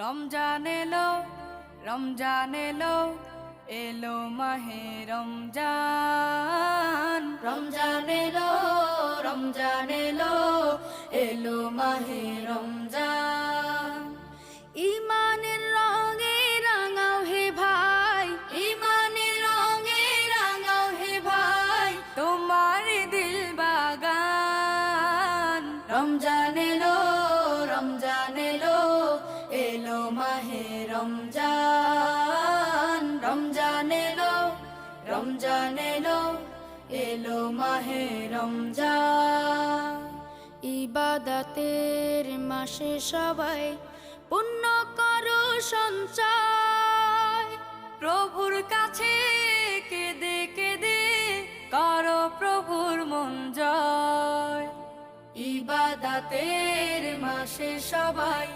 রমজান এলো, রমজান এলো, এলো মাহে রমজান। রমজান এলো, রমজান এলো, এলো মাহে রমজান। ইমানের রঙে রাঙাও হে ভাই, ইমানের রঙে রাঙাও হে ভাই, তোমার দিল বাগান। রমজান এলো, রমজান এলো, এলো মাহে রমজান। রমজান এলো, রমজান এলো, এলো মাহে রমজান। ইবাদতের মাসে সবাই পুণ্য করো সঞ্চয়, প্রভুর কাছে কেঁদে কেঁদে করো প্রভুর মন জয়। ইবাদতের মাসে সবাই